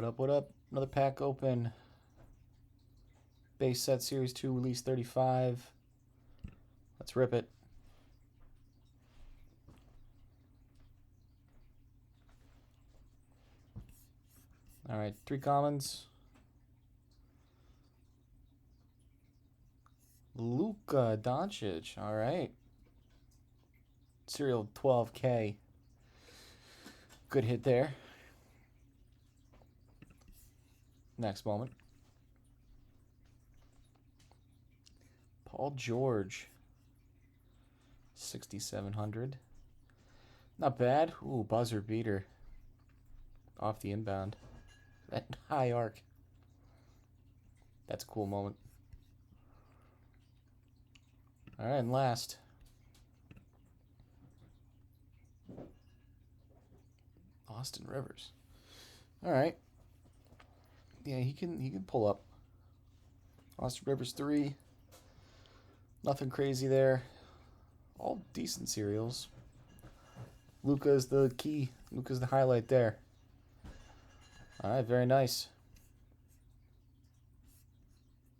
What up, what up? Another pack open. Base set series 2, release 35. Let's rip it. Alright, 3 commons. Luka Doncic. Alright. Serial 12K. Good hit there. Next moment. Paul George. 6,700. Not bad. Ooh, buzzer beater. Off the inbound. That high arc. That's a cool moment. Alright, and last. Austin Rivers. Alright. Yeah, he can pull up. Austin Rivers 3. Nothing crazy there. All decent serials. Luka's the key. Luka's the highlight there. Alright, very nice.